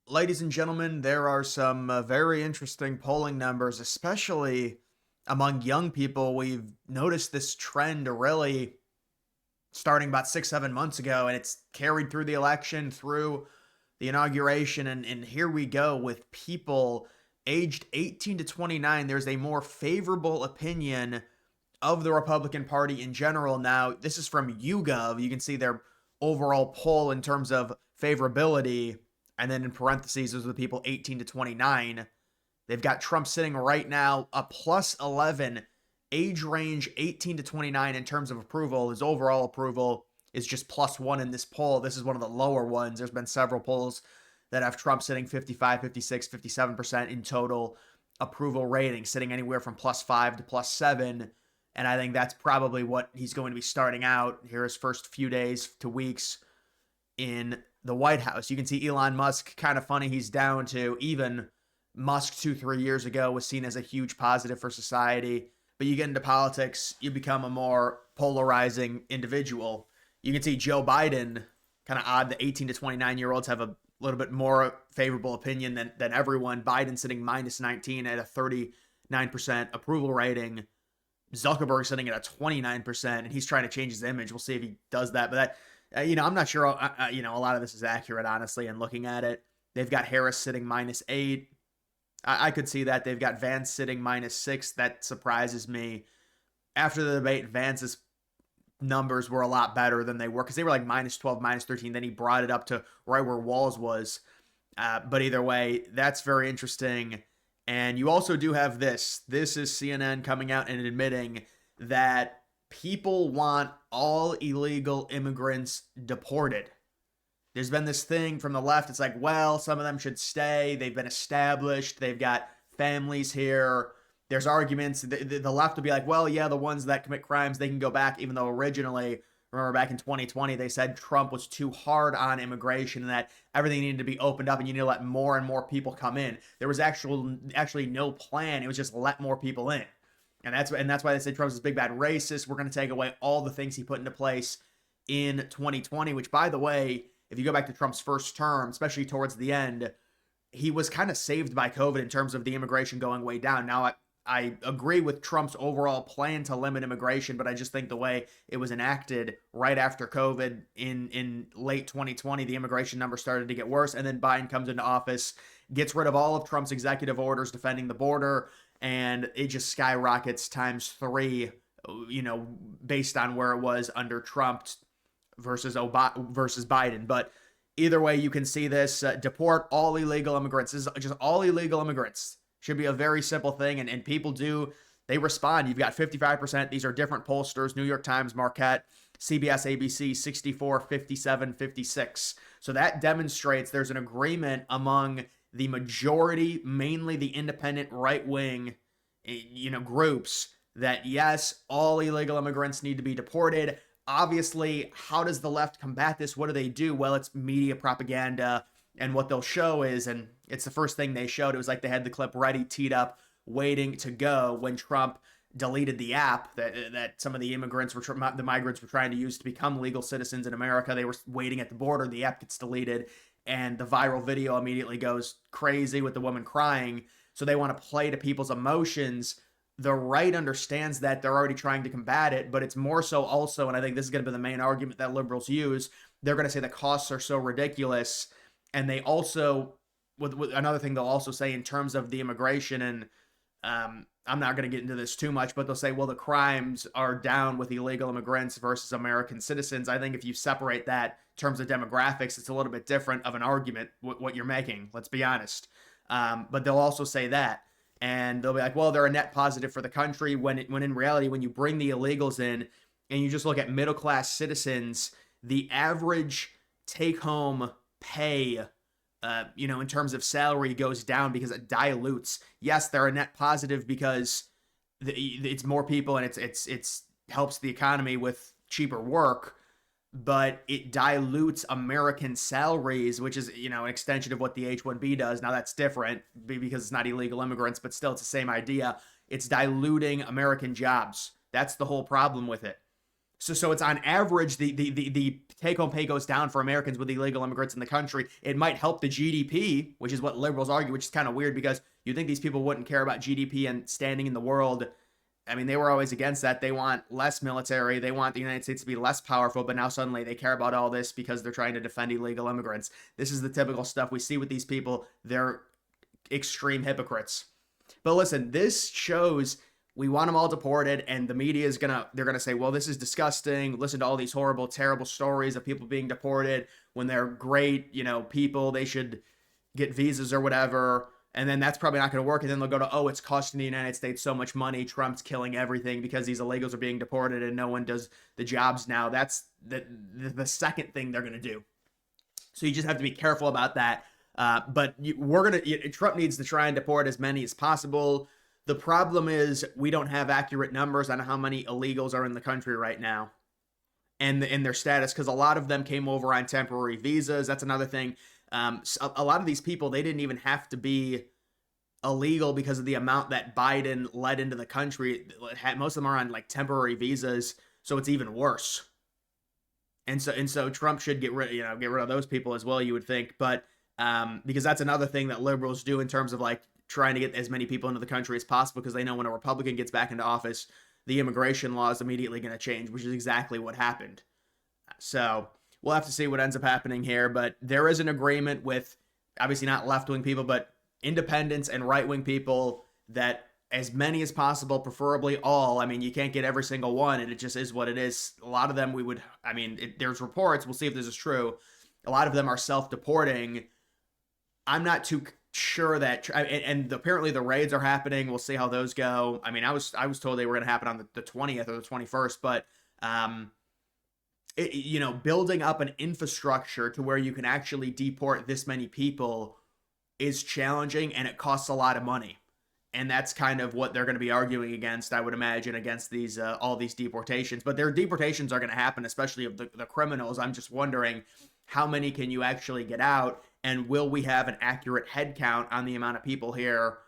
Ladies and gentlemen, there are some very interesting polling numbers, especially among young people. We've noticed this trend really starting about 6, 7 months ago, and it's carried through the election, through the inauguration. And here we go with people aged 18 to 29. There's a more favorable opinion of the Republican Party in general now. This is from YouGov. You can see their overall poll in terms of favorability. And then in parentheses, those are the people 18 to 29. They've got Trump sitting right now a plus 11, age range 18 to 29 in terms of approval. His overall approval is just plus one in this poll. This is one of the lower ones. There's been several polls that have Trump sitting 55, 56, 57% in total approval rating, sitting anywhere from plus 5 to plus 7. And I think that's probably what he's going to be starting out here his first few days to weeks in the White House. You can see Elon Musk, kind of funny, he's down to even. Musk 2, 3 years ago was seen as a huge positive for society. But you get into politics, you become a more polarizing individual. You can see Joe Biden, kind of odd, the 18 to 29-year-olds have a little bit more favorable opinion than everyone. Biden sitting minus 19 at a 39% approval rating. Zuckerberg sitting at a 29%, and he's trying to change his image. We'll see if he does that. But I'm not sure, a lot of this is accurate, honestly, and looking at it. They've got Harris sitting minus 8. I could see that. They've got Vance sitting minus 6. That surprises me. After the debate, Vance's numbers were a lot better than they were because they were like minus 12, minus 13. Then he brought it up to right where Walls was. But either way, that's very interesting. And you also do have this. This is CNN coming out and admitting that people want all illegal immigrants deported. There's been this thing from the left. It's like, well, some of them should stay. They've been established. They've got families here. There's arguments. The left will be like, well, yeah, the ones that commit crimes, they can go back, even though originally, remember back in 2020, they said Trump was too hard on immigration and that everything needed to be opened up and you need to let more and more people come in. There was actually no plan. It was just let more people in. And that's why they said Trump's this big bad racist. We're going to take away all the things he put into place in 2020, which, by the way, if you go back to Trump's first term, especially towards the end, he was kind of saved by COVID in terms of the immigration going way down. Now, I agree with Trump's overall plan to limit immigration, but I just think the way it was enacted right after COVID in late 2020, the immigration numbers started to get worse. And then Biden comes into office, gets rid of all of Trump's executive orders defending the border, and it just skyrockets times 3, based on where it was under Trump versus Biden. But either way, you can see this. Deport all illegal immigrants. This is just all illegal immigrants. Should be a very simple thing. And people they respond. You've got 55%. These are different pollsters. New York Times, Marquette, CBS, ABC, 64, 57, 56. So that demonstrates there's an agreement among the majority, mainly the independent right wing, groups, that yes, all illegal immigrants need to be deported. Obviously, how does the left combat this? What do they do? Well, it's media propaganda. And what they'll show is, and it's the first thing they showed, it was like they had the clip ready, teed up, waiting to go when Trump deleted the app that some of the migrants were trying to use to become legal citizens in America. They were waiting at the border. The app gets deleted, and the viral video immediately goes crazy with the woman crying. So they want to play to people's emotions. The right understands that they're already trying to combat it, but it's more so also, and I think this is going to be the main argument that liberals use, they're going to say the costs are so ridiculous. And they also, with another thing they'll also say in terms of the immigration, and I'm not going to get into this too much, but they'll say, well, the crimes are down with illegal immigrants versus American citizens. I think if you separate that in terms of demographics, it's a little bit different of an argument, what you're making, let's be honest. But they'll also say that. And they'll be like, well, they're a net positive for the country, when in reality, when you bring the illegals in and you just look at middle-class citizens, the average take-home pay, in terms of salary, goes down because it dilutes. Yes, they're a net positive because it's more people and it's helps the economy with cheaper work, but it dilutes American salaries, which is, an extension of what the H-1B does. Now that's different because it's not illegal immigrants, but still it's the same idea. It's diluting American jobs. That's the whole problem with it. So it's on average the take home pay goes down for Americans with illegal immigrants in the country. It might help the GDP, which is what liberals argue, which is kind of weird because you think these people wouldn't care about GDP and standing in the world. I mean, they were always against that. They want less military. They want the United States to be less powerful, but now suddenly they care about all this because they're trying to defend illegal immigrants. This is the typical stuff we see with these people. They're extreme hypocrites. But listen, this shows we want them all deported, and the media is they're gonna say, well, this is disgusting. Listen to all these horrible, terrible stories of people being deported when they're great, people. They should get visas or whatever. And then that's probably not going to work. And then they'll go to, oh, it's costing the United States so much money. Trump's killing everything because these illegals are being deported and no one does the jobs now. That's the second thing they're going to do. So you just have to be careful about that. But Trump needs to try and deport as many as possible. The problem is we don't have accurate numbers on how many illegals are in the country right now and in their status, because a lot of them came over on temporary visas. That's another thing. A lot of these people, they didn't even have to be illegal because of the amount that Biden let into the country. Most of them are on like temporary visas, so it's even worse. And so Trump should get rid of those people as well, you would think. But because that's another thing that liberals do in terms of like trying to get as many people into the country as possible, because they know when a Republican gets back into office, the immigration law is immediately going to change, which is exactly what happened. So we'll have to see what ends up happening here, but there is an agreement with obviously not left-wing people, but independents and right-wing people that as many as possible, preferably all. I mean, you can't get every single one, and it just is what it is. A lot of them there's reports, we'll see if this is true. A lot of them are self-deporting. I'm not too sure that, and apparently the raids are happening. We'll see how those go. I mean, I was told they were going to happen on the 20th or the 21st, but building up an infrastructure to where you can actually deport this many people is challenging, and it costs a lot of money. And that's kind of what they're going to be arguing against, I would imagine, against these all these deportations. But their deportations are going to happen, especially of the criminals. I'm just wondering, how many can you actually get out? And will we have an accurate head count on the amount of people here,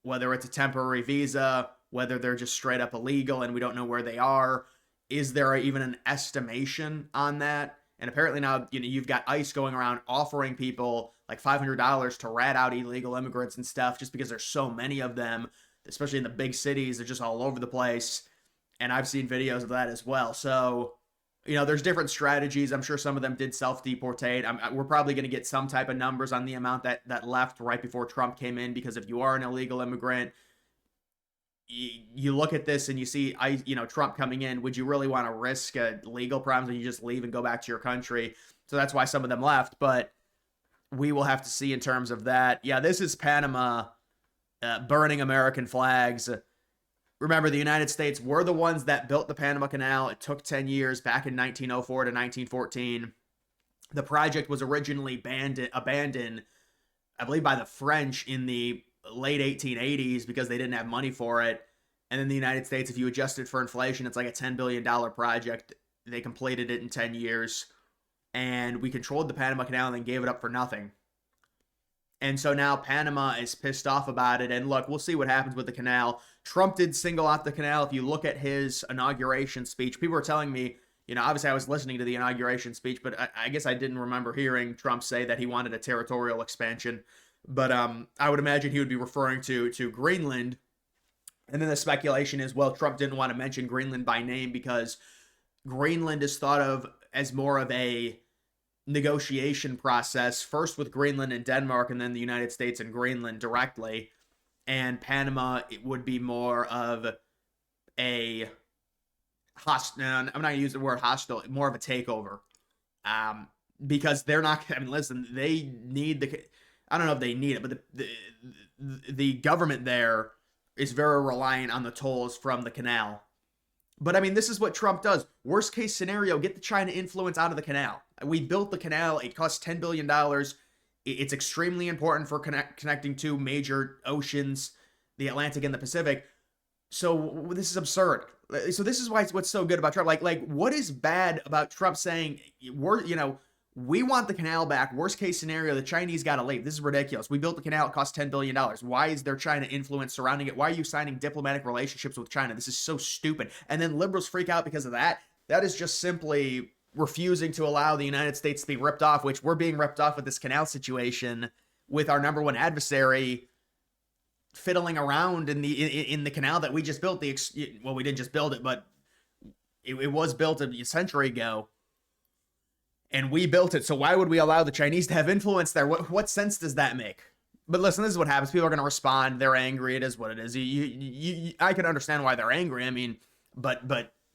whether it's a temporary visa, whether they're just straight up illegal and we don't know where they are? Is there even an estimation on that? And apparently now, you've got ICE going around offering people like $500 to rat out illegal immigrants and stuff just because there's so many of them, especially in the big cities. They're just all over the place. And I've seen videos of that as well. So, there's different strategies. I'm sure some of them did self-deportate. We're probably going to get some type of numbers on the amount that left right before Trump came in, because if you are an illegal immigrant, you look at this and you see, Trump coming in, would you really want to risk legal problems and you just leave and go back to your country? So that's why some of them left, but we will have to see in terms of that. Yeah, this is Panama burning American flags. Remember, the United States were the ones that built the Panama Canal. It took 10 years, back in 1904 to 1914. The project was originally abandoned, I believe, by the French in the late 1880s because they didn't have money for it. And then the United States, if you adjust it for inflation, it's like a $10 billion project. They completed it in 10 years. And we controlled the Panama Canal and then gave it up for nothing. And so now Panama is pissed off about it. And look, we'll see what happens with the canal. Trump did single out the canal. If you look at his inauguration speech, people were telling me, obviously I was listening to the inauguration speech, but I guess I didn't remember hearing Trump say that he wanted a territorial expansion. But I would imagine he would be referring to Greenland. And then the speculation is, well, Trump didn't want to mention Greenland by name because Greenland is thought of as more of a negotiation process, first with Greenland and Denmark, and then the United States and Greenland directly. And Panama, it would be more of a hostile. I'm not going to use the word hostile, more of a takeover. Because they're not, listen, they need I don't know if they need it, but the government there is very reliant on the tolls from the canal. But this is what Trump does. Worst case scenario, get the China influence out of the canal. We built the canal. It cost $10 billion. It's extremely important for connecting two major oceans, the Atlantic and the Pacific. So this is absurd. So this is what's so good about Trump. Like what is bad about Trump saying, we want the canal back. Worst case scenario, the Chinese got to leave. This is ridiculous. We built the canal. It cost $10 billion. Why is there China influence surrounding it? Why are you signing diplomatic relationships with China? This is so stupid. And then liberals freak out because of that. That is just simply refusing to allow the United States to be ripped off, which we're being ripped off with this canal situation with our number one adversary fiddling around in the canal that we just built. Well, we didn't just build it, but it was built a century ago, and we built it. So why would we allow the Chinese to have influence there? What sense does that make? But listen, this is what happens. People are going to respond. They're angry. It is what it is. I can understand why they're angry. I mean, but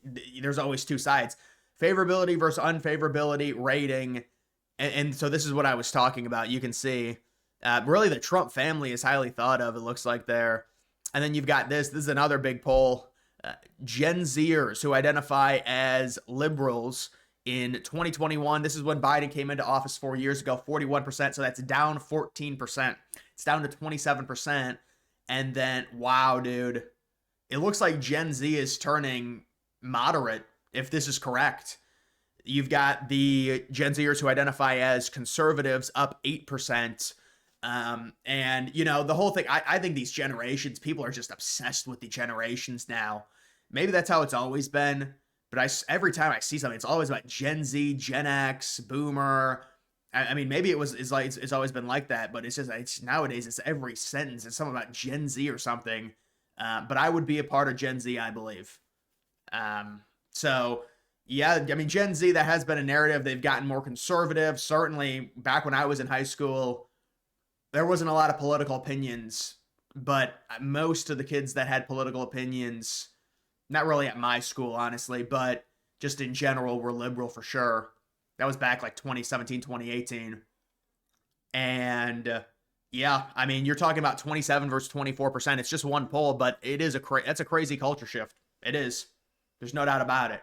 there's always two sides: favorability versus unfavorability rating. And so this is what I was talking about. You can see, really, the Trump family is highly thought of. It looks like there. And then you've got this. This is another big poll. Gen Zers who identify as liberals in 2021. This is when Biden came into office 4 years ago, 41%. So that's down 14%. It's down to 27%. And then, wow, dude, it looks like Gen Z is turning moderate, if this is correct. You've got the Gen Zers who identify as conservatives up 8%. And, you know, the whole thing, I think these generations, people are just obsessed with the generations now. Maybe that's how it's always been. But every time I see something, it's always about Gen Z, Gen X, Boomer. I mean, maybe it's always been like that, but it's nowadays it's every sentence it's something about Gen Z or something. But I would be a part of Gen Z, I believe. So yeah, I mean, Gen Z, that has been a narrative. They've gotten more conservative. Certainly, back when I was in high school, there wasn't a lot of political opinions, but most of the kids that had political opinions, not really at my school, honestly, but just in general, were liberal for sure. That was back like 2017, 2018. And yeah, I mean, you're talking about 27 versus 24%. It's just one poll, but it is that's a crazy culture shift. It is. There's no doubt about it.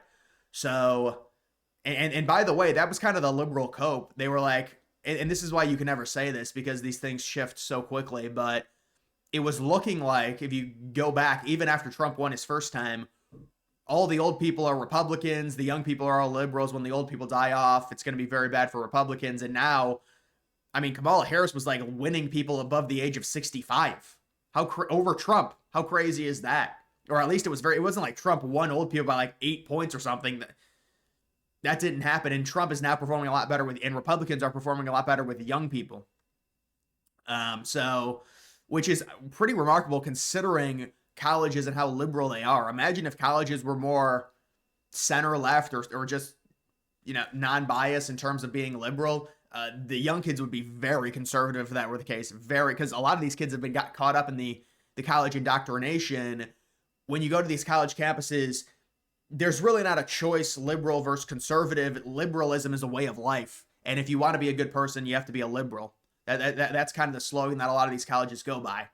So, and by the way, that was kind of the liberal cope. They were like, and this is why you can never say this because these things shift so quickly, but it was looking like, if you go back, even after Trump won his first time, all the old people are Republicans, the young people are all liberals. When the old people die off, it's going to be very bad for Republicans. And now, I mean, Kamala Harris was like winning people above the age of 65. Over Trump? How crazy is that? Or at least it wasn't like Trump won old people by like 8 points or something. That didn't happen. And Trump is now performing a lot better and Republicans are performing a lot better with young people. So, which is pretty remarkable considering colleges and how liberal they are. Imagine if colleges were more center left or just, you know, non-biased in terms of being liberal. The young kids would be very conservative if that were the case. Because a lot of these kids have got caught up in the college indoctrination. When you go to these college campuses, there's really not a choice, liberal versus conservative. Liberalism is a way of life. And if you want to be a good person, you have to be a liberal. That's kind of the slogan that a lot of these colleges go by.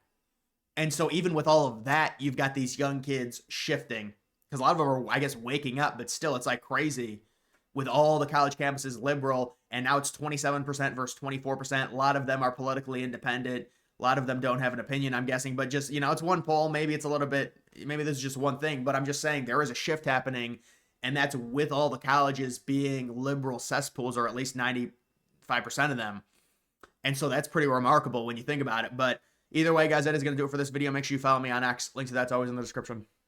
And so even with all of that, you've got these young kids shifting. Because a lot of them are, I guess, waking up. But still, it's like crazy with all the college campuses liberal. And now it's 27% versus 24%. A lot of them are politically independent. A lot of them don't have an opinion, I'm guessing. But just, you know, it's one poll. Maybe it's a little bit, maybe this is just one thing. But I'm just saying there is a shift happening. And that's with all the colleges being liberal cesspools, or at least 95% of them. And so that's pretty remarkable when you think about it. But either way, guys, that is going to do it for this video. Make sure you follow me on X. Link to that's always in the description.